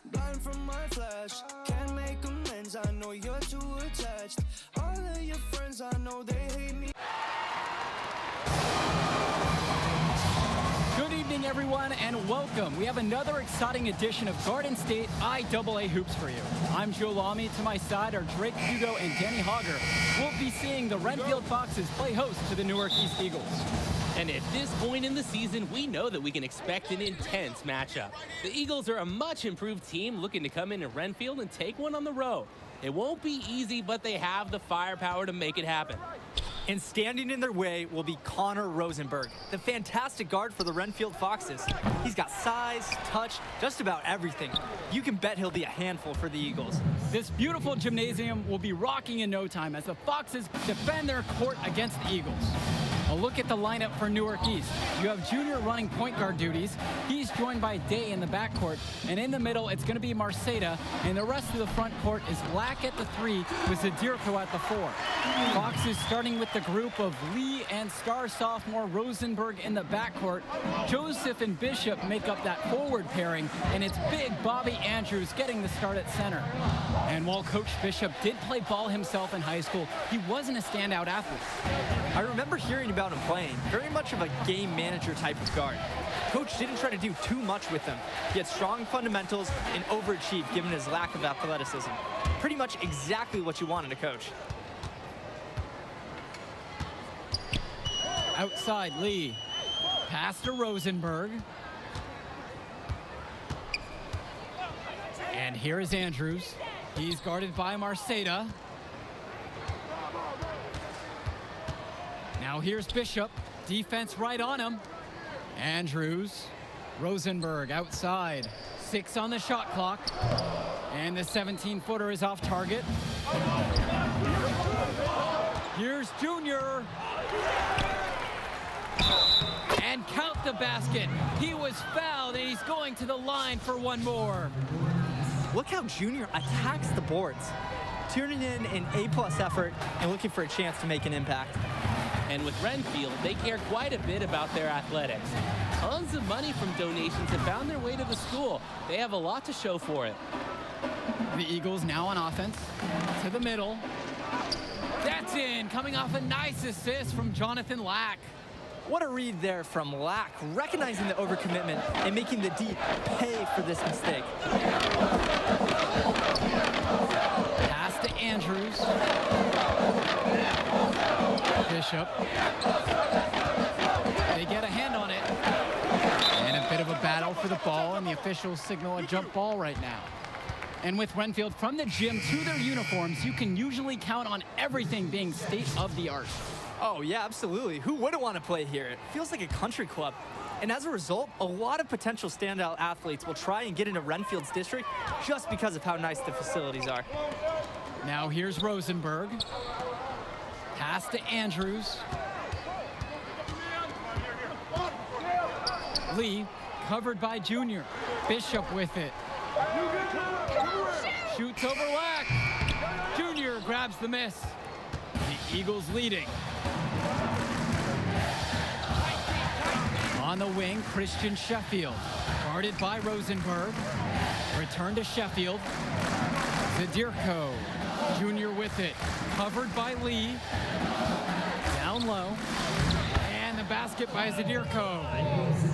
Blind from my flash, can't make amends. I know you're too attached. All of your friends, I know they hate me. Good evening, everyone, and welcome. We have another exciting edition of Garden State IAA Hoops for you. I'm Joe Lamy. To my side are Drake Hugo and Danny Hogger. We'll be seeing the Renfield Foxes play host to the Newark East Eagles. And at this point in the season, we know that we can expect an intense matchup. The Eagles are a much improved team looking to come into Renfield and take one on the road. It won't be easy, but they have the firepower to make it happen. And standing in their way will be Connor Rosenberg, the fantastic guard for the Renfield Foxes. He's got size, touch, just about everything. You can bet he'll be a handful for the Eagles. This beautiful gymnasium will be rocking in no time as the Foxes defend their court against the Eagles. A look at the lineup for Newark East. You have Junior running point guard duties. He's joined by Day in the backcourt. And in the middle, it's going to be Marceta. And the rest of the front court is Black at the 3 with Zadirko at the 4. Foxes starting with the group of Lee and star sophomore Rosenberg in the backcourt. Joseph and Bishop make up that forward pairing. And it's big Bobby Andrews getting the start at center. And while Coach Bishop did play ball himself in high school, he wasn't a standout athlete. I remember hearing about him playing, very much of a game manager type of guard. Coach didn't try to do too much with him. He had strong fundamentals and overachieved given his lack of athleticism. Pretty much exactly what you want in a coach. Outside, Lee. Pass to Rosenberg. And here is Andrews. He's guarded by Marceta. Now here's Bishop. Defense right on him. Andrews. Rosenberg outside. 6 on the shot clock. And the 17-footer is off target. Here's Junior. And count the basket. He was fouled and he's going to the line for one more. Look how Junior attacks the boards, turning in an A+ effort and looking for a chance to make an impact. And with Renfield, they care quite a bit about their athletics. Tons of money from donations have found their way to the school. They have a lot to show for it. The Eagles now on offense. To the middle. That's in, coming off a nice assist from Jonathan Lack. What a read there from Lack, recognizing the overcommitment and making the D pay for this mistake. Pass to Andrews. Bishop. They get a hand on it. And a bit of a battle for the ball, and the officials signal a jump ball right now. And with Renfield from the gym to their uniforms, you can usually count on everything being state-of-the-art. Oh, yeah, absolutely. Who wouldn't want to play here? It feels like a country club. And as a result, a lot of potential standout athletes will try and get into Renfield's district just because of how nice the facilities are. Now here's Rosenberg. Pass to Andrews. Lee, covered by Junior. Bishop with it. Shoots over Lack. Junior grabs the miss. The Eagles leading. On the wing, Christian Sheffield. Guarded by Rosenberg. Return to Sheffield. Zadirko. Junior with it. Covered by Lee. Down low. And the basket by Zadirko.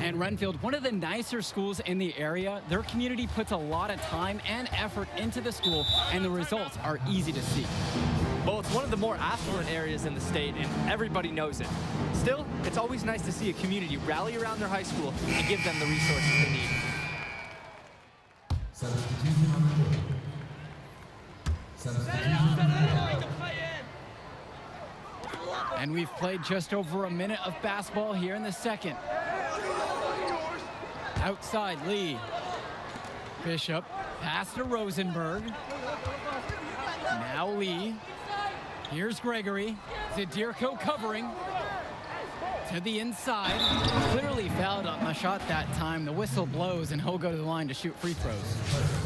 And Renfield, one of the nicer schools in the area. Their community puts a lot of time and effort into the school, and the results are easy to see. Well, it's one of the more affluent areas in the state, and everybody knows it. Still, it's always nice to see a community rally around their high school and give them the resources they need. And we've played just over a minute of basketball here in the second. Outside, Lee. Bishop, pass to Rosenberg. Now Lee. Here's Gregory. Zadirko covering. To the inside. Clearly fouled on the shot that time. The whistle blows and he'll go to the line to shoot free throws.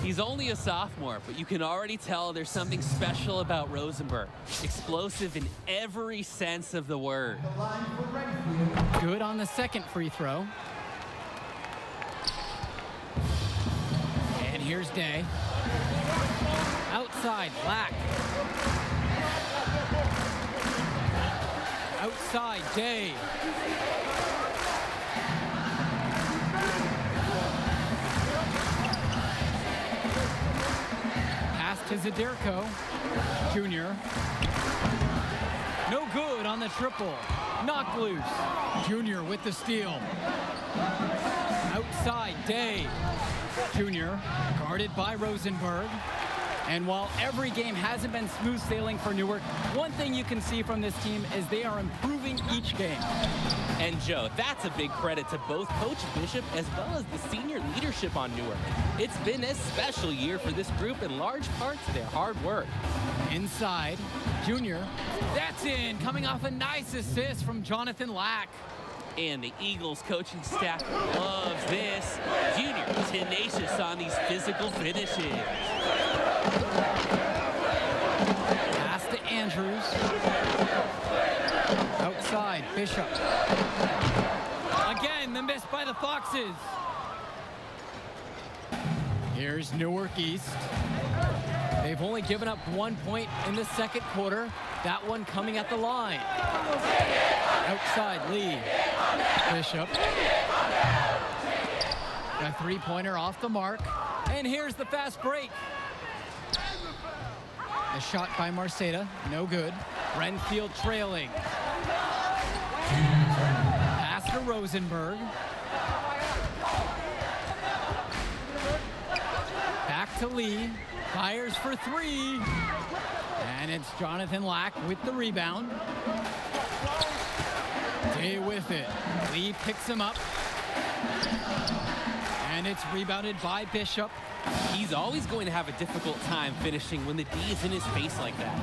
He's only a sophomore, but you can already tell there's something special about Rosenberg. Explosive in every sense of the word. Good on the second free throw. And here's Day. Outside, Lack. Outside, Day. Pass to Zaderko. Junior. No good on the triple. Knocked loose. Junior with the steal. Outside, Day. Junior, guarded by Rosenberg. And while every game hasn't been smooth sailing for Newark, one thing you can see from this team is they are improving each game. And Joe, that's a big credit to both Coach Bishop as well as the senior leadership on Newark. It's been a special year for this group in large part to their hard work. Inside, Junior. That's in, coming off a nice assist from Jonathan Lack. And the Eagles coaching staff loves this. Junior tenacious on these physical finishes. Pass to Andrews. Outside, Bishop. Again, the miss by the Foxes. Here's Newark East. They've only given up 1 point in the second quarter. That one coming at the line. Outside, Lee. Bishop. A three-pointer off the mark. And here's the fast break. A shot by Marceta, no good. Renfield trailing. Pass to Rosenberg. Back to Lee. Fires for three. And it's Jonathan Lack with the rebound. Day with it. Lee picks him up. And it's rebounded by Bishop. He's always going to have a difficult time finishing when the D is in his face like that.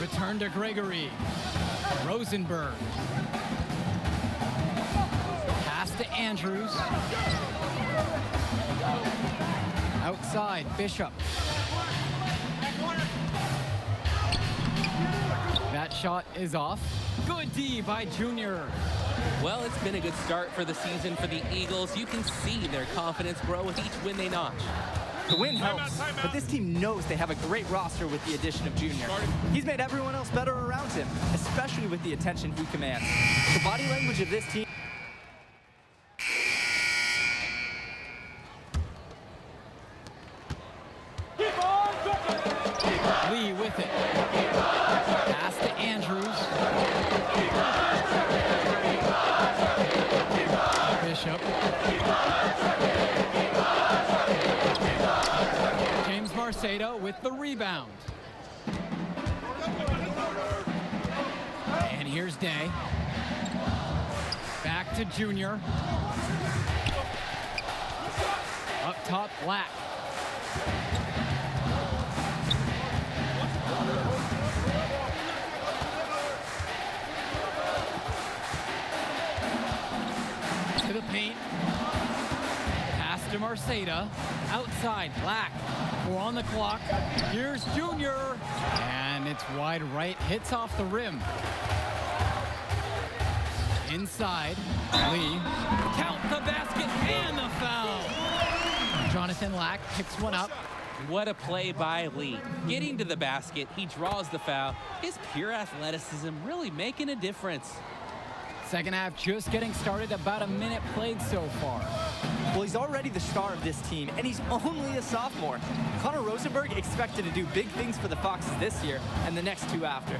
Return to Gregory. Rosenberg. Pass to Andrews. Outside, Bishop. That shot is off. Good D by Junior. Well, it's been a good start for the season for the Eagles. You can see their confidence grow with each win they notch. The win helps, but this team knows they have a great roster with the addition of Junior. He's made everyone else better around him, especially with the attention he commands. The body language of this team. Lee with it. Pass to Andrews. Bishop. James Marceta with the rebound. And here's Day. Back to Junior. Up top, Lack. To the paint. Pass to Marceta. Outside, Lack. 4 on the clock. Here's Junior. And it's wide right. Hits off the rim. Inside, Lee. Count the basket and the foul. Jonathan Lack picks one up. What a play by Lee. Getting to the basket, he draws the foul. His pure athleticism really making a difference. Second half just getting started, about a minute played so far. Well, he's already the star of this team, and he's only a sophomore. Connor Rosenberg expected to do big things for the Foxes this year and the next 2 after.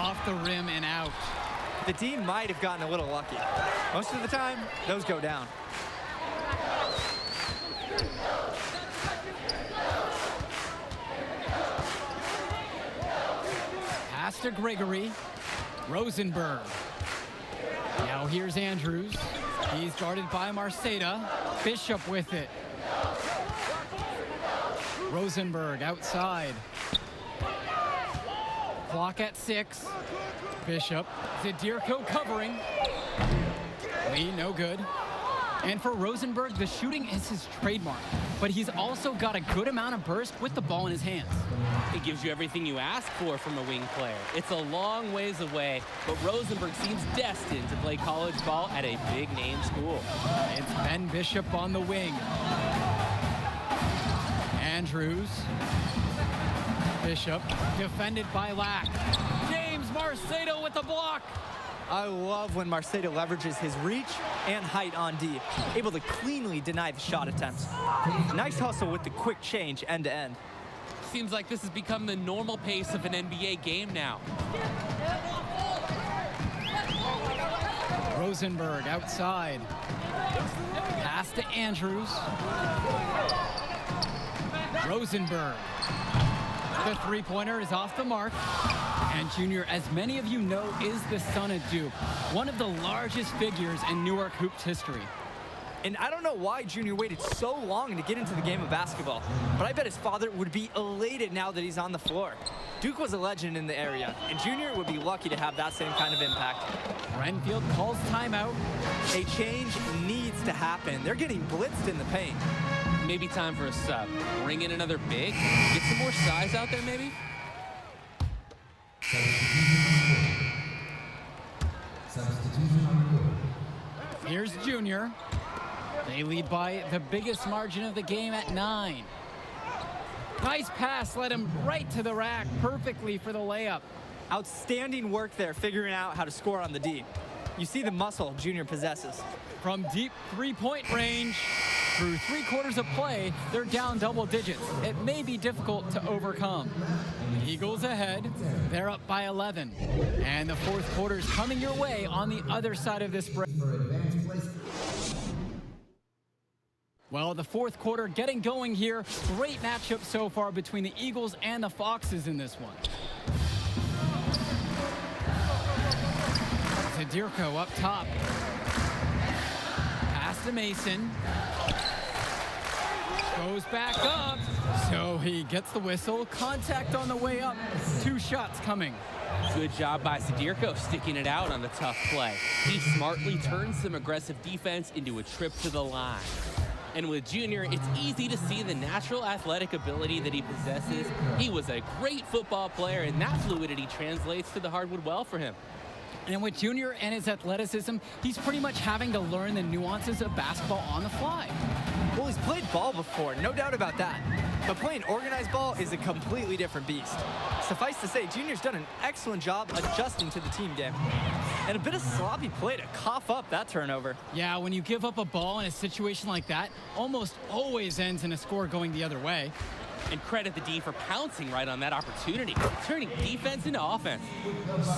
Off the rim and out. The team might have gotten a little lucky. Most of the time, those go down. Pass to Gregory. Rosenberg. Now here's Andrews. He's guarded by Marceta. Bishop with it. Rosenberg outside. Clock at 6. Bishop. Zadirko covering. Lee, no good. And for Rosenberg, the shooting is his trademark, but he's also got a good amount of burst with the ball in his hands. It gives you everything you ask for from a wing player. It's a long ways away, but Rosenberg seems destined to play college ball at a big-name school. It's Ben Bishop on the wing. Andrews. Bishop, defended by Lack. James Marcedo with the block. I love when Marcedo leverages his reach and height on D, able to cleanly deny the shot attempts. Nice hustle with the quick change end to end. Seems like this has become the normal pace of an NBA game now. Rosenberg outside. Pass to Andrews. Rosenberg. The three-pointer is off the mark. And Junior, as many of you know, is the son of Duke, one of the largest figures in Newark hoops history. And I don't know why Junior waited so long to get into the game of basketball, but I bet his father would be elated now that he's on the floor. Duke was a legend in the area, and Junior would be lucky to have that same kind of impact. Renfield calls timeout. A change needs to happen. They're getting blitzed in the paint. Maybe time for a sub. Bring in another big. Get some more size out there, maybe? Here's Junior. They lead by the biggest margin of the game at 9. Nice pass led him right to the rack perfectly for the layup. Outstanding work there figuring out how to score on the D. You see the muscle Junior possesses. From deep three-point range, through 3/4 of play, they're down double digits. It may be difficult to overcome. The Eagles ahead. They're up by 11. And the fourth quarter is coming your way on the other side of this break. Well, the fourth quarter getting going here. Great matchup so far between the Eagles and the Foxes in this one. Zadirko up top. Pass to Mason. Goes back up. So he gets the whistle. Contact on the way up. 2 shots coming. Good job by Zadirko sticking it out on the tough play. He smartly turns some aggressive defense into a trip to the line. And with Junior, it's easy to see the natural athletic ability that he possesses. He was a great football player, and that fluidity translates to the hardwood well for him. And with Junior and his athleticism, he's pretty much having to learn the nuances of basketball on the fly. Well, he's played ball before, no doubt about that. But playing organized ball is a completely different beast. Suffice to say, Junior's done an excellent job adjusting to the team game. And a bit of sloppy play to cough up that turnover. Yeah, when you give up a ball in a situation like that, almost always ends in a score going the other way. And credit the D for pouncing right on that opportunity, turning defense into offense.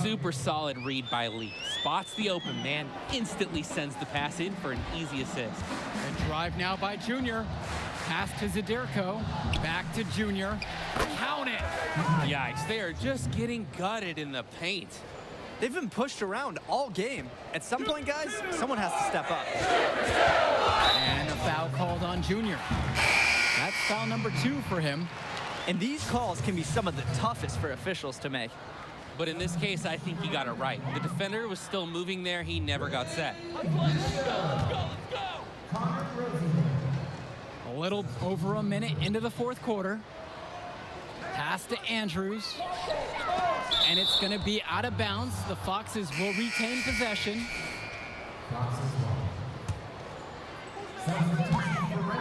Super solid read by Lee. Spots the open man, instantly sends the pass in for an easy assist. Good drive now by Junior. Pass to Zadirko. Back to Junior. Count it. Yikes, they are just getting gutted in the paint. They've been pushed around all game. At some point, guys, someone has to step up. And a foul called on Junior. That's foul number 2 for him. And these calls can be some of the toughest for officials to make. But in this case, I think he got it right. The defender was still moving there. He never got set. A little over a minute into the fourth quarter. Pass to Andrews. And it's going to be out of bounds. The Foxes will retain possession.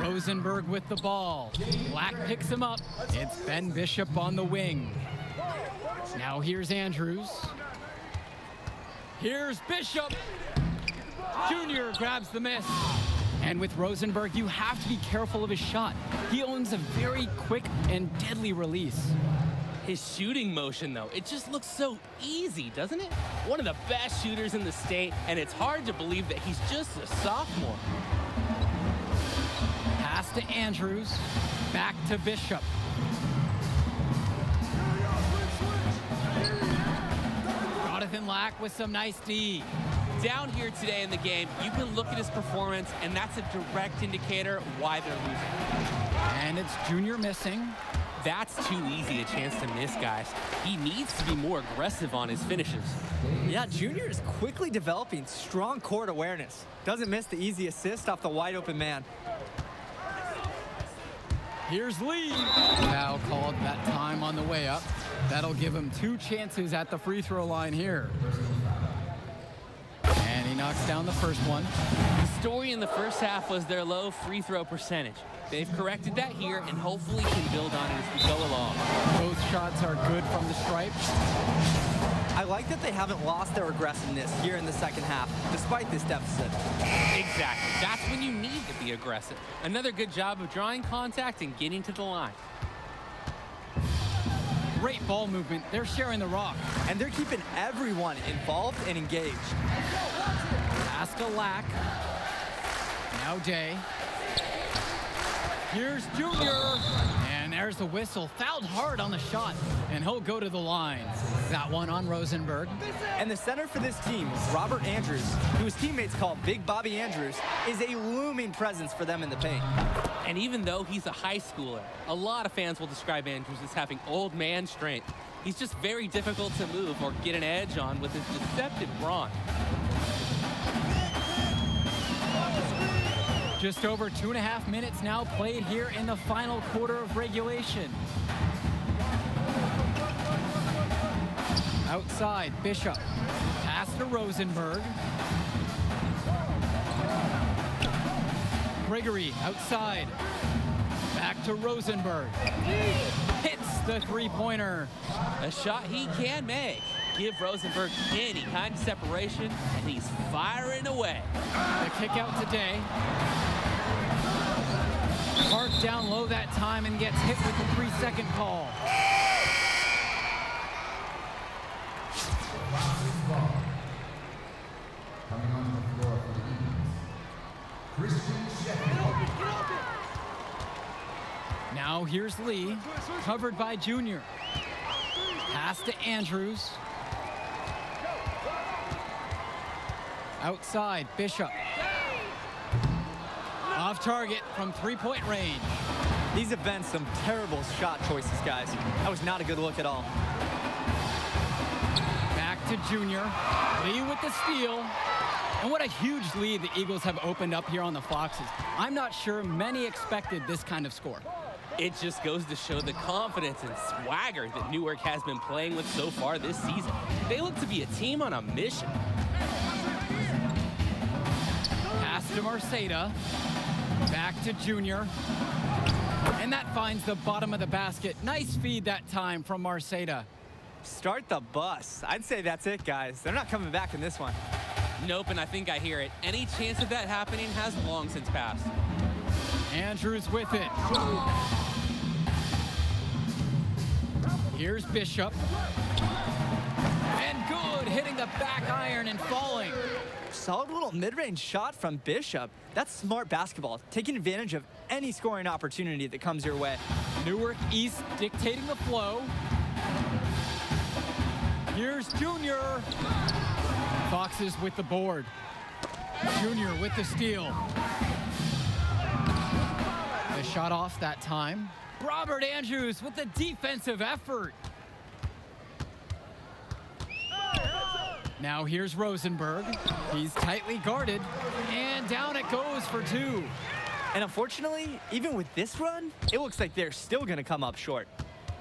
Rosenberg with the ball. Black picks him up. It's Ben Bishop on the wing. Now here's Andrews. Here's Bishop. Junior grabs the miss. And with Rosenberg, you have to be careful of his shot. He owns a very quick and deadly release. His shooting motion, though, it just looks so easy, doesn't it? One of the best shooters in the state, and it's hard to believe that he's just a sophomore. Pass to Andrews. Back to Bishop. Jonathan Lack with some nice D. Down here today in the game, you can look at his performance, and that's a direct indicator why they're losing. And it's Junior missing. That's too easy a chance to miss, guys. He needs to be more aggressive on his finishes. Yeah, Junior is quickly developing strong court awareness. Doesn't miss the easy assist off the wide open man. Here's Lee. Foul called that time on the way up. That'll give him 2 chances at the free throw line here. And he knocks down the first one. The story in the first half was their low free throw percentage. They've corrected that here and hopefully can build on it as we go along. Both shots are good from the stripe. I like that they haven't lost their aggressiveness here in the second half, despite this deficit. Exactly. That's when you need to be aggressive. Another good job of drawing contact and getting to the line. Great ball movement. They're sharing the rock. And they're keeping everyone involved and engaged. Lack. Now Day. Here's Junior. And there's the whistle. Fouled hard on the shot. And he'll go to the line. That one on Rosenberg. And the center for this team, Robert Andrews, who his teammates call Big Bobby Andrews, is a looming presence for them in the paint. And even though he's a high schooler, a lot of fans will describe Andrews as having old man strength. He's just very difficult to move or get an edge on with his deceptive brawn. Just over 2.5 minutes now played here in the final quarter of regulation. Outside, Bishop. Pass to Rosenberg. Gregory outside. Back to Rosenberg. Hits the three-pointer. A shot he can make. Give Rosenberg any kind of separation, and he's firing away. The kick out today. Park down low that time and gets hit with the 3-second call. Coming onto the floor for the Eagles, Christian Sheffield. Now here's Lee, covered by Junior. Pass to Andrews. Outside, Bishop. Off target from 3-point range. These have been some terrible shot choices, guys. That was not a good look at all. Back to Junior. Lee with the steal. And what a huge lead the Eagles have opened up here on the Foxes. I'm not sure many expected this kind of score. It just goes to show the confidence and swagger that Newark has been playing with so far this season. They look to be a team on a mission. Pass to Marceda. Back to Junior. And that finds the bottom of the basket. Nice feed that time from Marceda. Start the bus. I'd say that's it, guys. They're not coming back in this one. Nope, and I think I hear it. Any chance of that happening has long since passed. Andrews with it. Here's Bishop. And good, hitting the back iron and falling. Solid little mid-range shot from Bishop. That's smart basketball, taking advantage of any scoring opportunity that comes your way. Newark East dictating the flow. Here's Junior. Foxes with the board. Junior with the steal. The shot off that time. Robert Andrews with the defensive effort. Now here's Rosenberg. He's tightly guarded, and down it goes for 2. And unfortunately, even with this run, it looks like they're still going to come up short.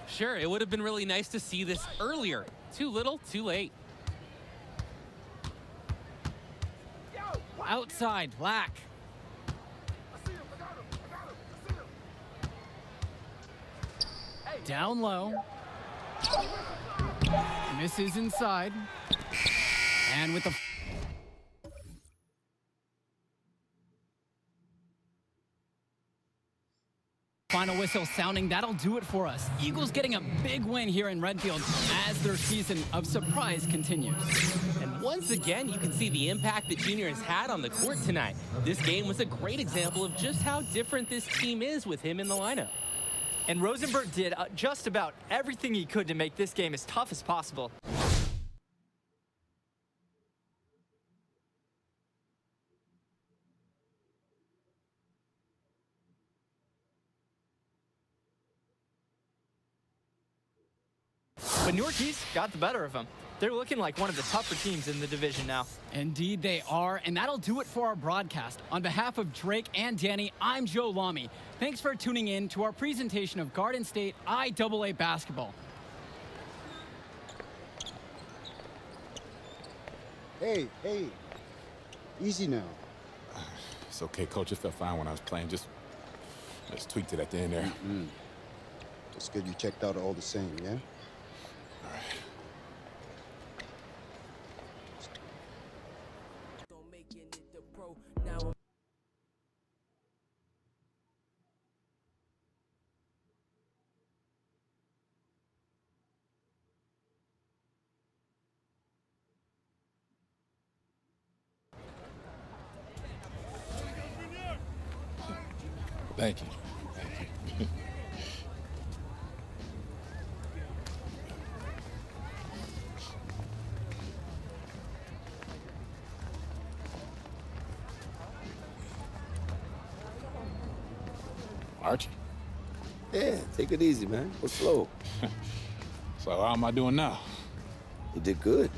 Sure, it would have been really nice to see this earlier. Too little, too late. Outside, Black. Down low. Misses inside. And with the final whistle sounding, that'll do it for us. Eagles getting a big win here in Redfield as their season of surprise continues. And once again, you can see the impact that Junior has had on the court tonight. This game was a great example of just how different this team is with him in the lineup. And Rosenberg did just about everything he could to make this game as tough as possible. But Newark East got the better of them. They're looking like one of the tougher teams in the division now. Indeed they are, and that'll do it for our broadcast. On behalf of Drake and Danny, I'm Joe Lamy. Thanks for tuning in to our presentation of Garden State IAA basketball. Hey, easy now. It's okay, Coach. It felt fine when I was playing. Just tweaked it at the end there. It's good you checked out all the same, yeah? All right. Thank you. Archie. Yeah, take it easy, man. Go slow. So how am I doing now? You did good.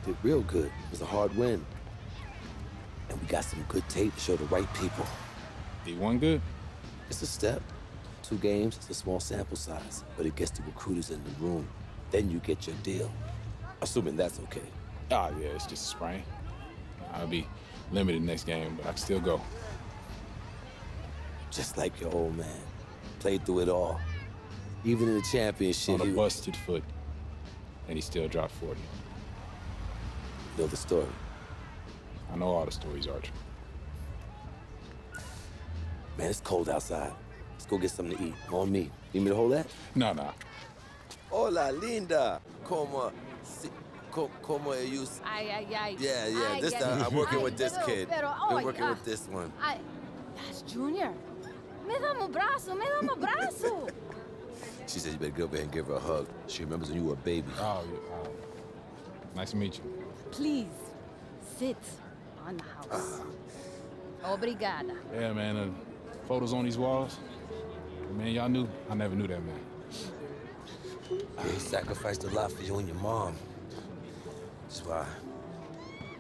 Did real good. It was a hard win. And we got some good tape to show the right people. D1 good? It's a step. 2 games, it's a small sample size, but it gets the recruiters in the room. Then you get your deal. Assuming that's okay. Ah, yeah, it's just a sprain. I'll be limited next game, but I can still go. Just like your old man. Played through it all. Even in the championship, On a he busted foot, and he still dropped 40. know the story. I know all the stories, Archie. Man, it's cold outside. Let's go get something to eat. On me. Need me to hold that? No. Hola, linda. Como you... Ay. Yeah. Ay, This yes. time I'm working Ay, with this kid. Pero, Been working with this one. Ay, that's Junior. Me dá um braço. She said you better go over here and give her a hug. She remembers when you were a baby. Oh, yeah. Nice to meet you. Please, sit on the house. Obrigada. Yeah, man, photos on these walls. Man, y'all knew. I never knew that man. Yeah, he sacrificed a lot for you and your mom. That's why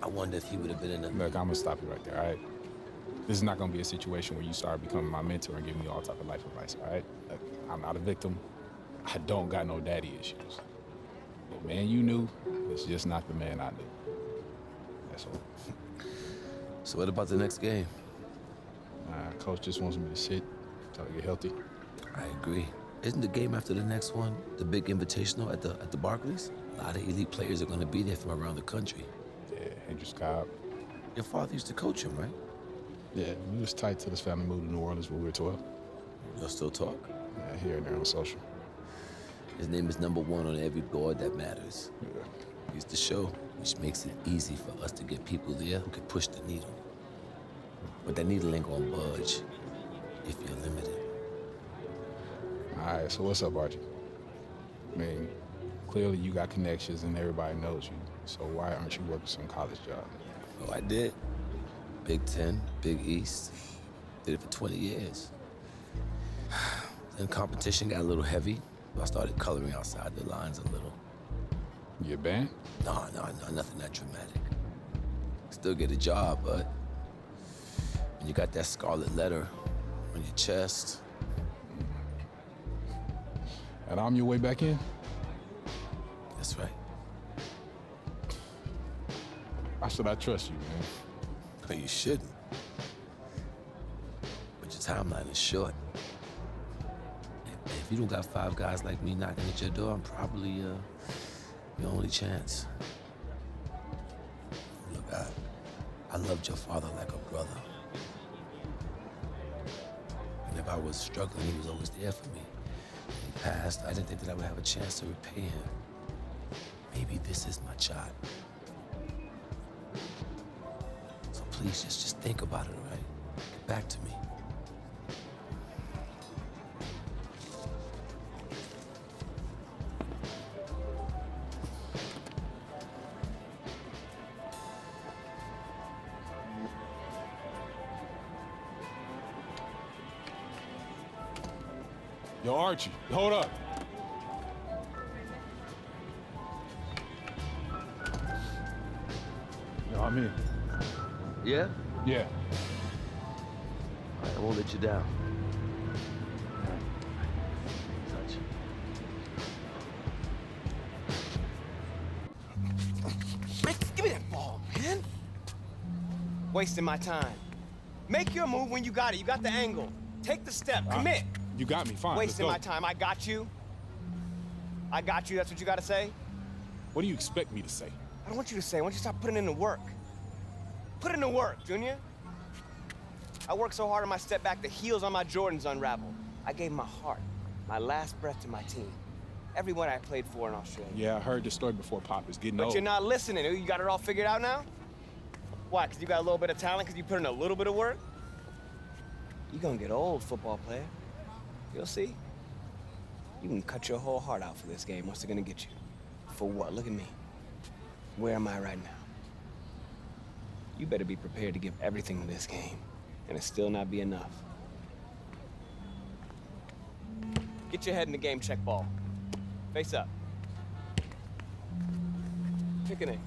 I wonder if he would have been in the... Look, I'm gonna stop you right there, all right? This is not gonna be a situation where you start becoming my mentor and giving me all type of life advice, all right? Look, I'm not a victim. I don't got no daddy issues. The man you knew is just not the man I knew. That's all. So what about the next game? Coach just wants me to sit till I get healthy. I agree. Isn't the game after the next one the big invitational at the Barclays? A lot of elite players are going to be there from around the country. Yeah, Andrew Scott. Your father used to coach him, right? Yeah, we was tight till his family moved to New Orleans when we were 12. Y'all still talk? Yeah, here and there on social. His name is #1 on every board that matters. Yeah. He's the show, which makes it easy for us to get people there who can push the needle. But that needle ain't gonna budge if you're limited. All right, so what's up, Archie? I mean, clearly you got connections and everybody knows you. So why aren't you working some college job? Oh, I did. Big Ten, Big East. Did it for 20 years. Then competition got a little heavy. I started coloring outside the lines a little. You get banned? No, nothing that dramatic. Still get a job, but when you got that scarlet letter on your chest. And I'm your way back in? That's right. Why should I trust you, man? But you shouldn't. But your timeline is short. If you don't got 5 guys like me knocking at your door, I'm probably your only chance. Look, I loved your father like a brother. And if I was struggling, he was always there for me. When he passed, I didn't think that I would have a chance to repay him. Maybe this is my shot. So please, just think about it, all right? Get back to me. Yo, Archie, hold up. I'm in. Yeah? Yeah. All right, I won't let you down. Touch. Man, give me that ball, man. Wasting my time. Make your move when you got it. You got the angle. Take the step. Commit. You got me. Fine. Wasting my let's go. time. I got you. I got you. That's what you got to say? What do you expect me to say? I don't want you to say. I want you to stop putting in the work. Put in the work, Junior. I worked so hard on my step back, the heels on my Jordans unraveled. I gave my heart, my last breath to my team. Everyone I played for in Australia. Yeah, I heard the story before, Pop. It's getting But old. you're not listening. You got it all figured out now? Why, because you got a little bit of talent, because you put in a little bit of work? You're gonna get old, football player. You'll see. You can cut your whole heart out for this game. What's it gonna get you? For what? Look at me. Where am I right now? You better be prepared to give everything to this game, and it still not be enough. Get your head in the game, check ball. Face up. Pick an aim.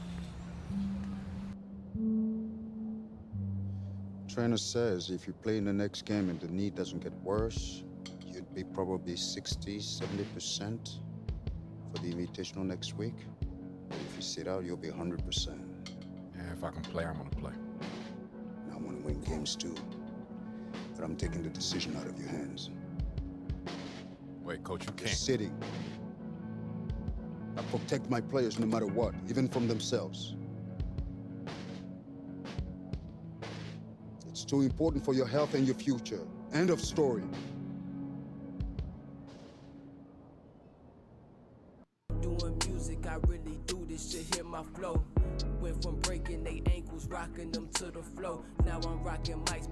Trainer says if you play in the next game and the knee doesn't get worse, you'd be probably 60, 70% for the invitational next week. But if you sit out, you'll be 100%. Yeah, if I can play, I'm gonna play. And I want to win games too. But I'm taking the decision out of your hands. Wait, Coach, you You're can't. sitting. I protect my players no matter what, even from themselves. It's too important for your health and your future. End of story. Doing music, I really do this shit, hear my flow. Went from breaking they ankles, rocking them to the flow. Now I'm rocking mics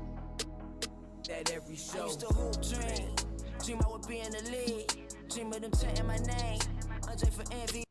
at every show. I used to hoop dream I would be in the league. Dream of them chanting my name. Andre for envy.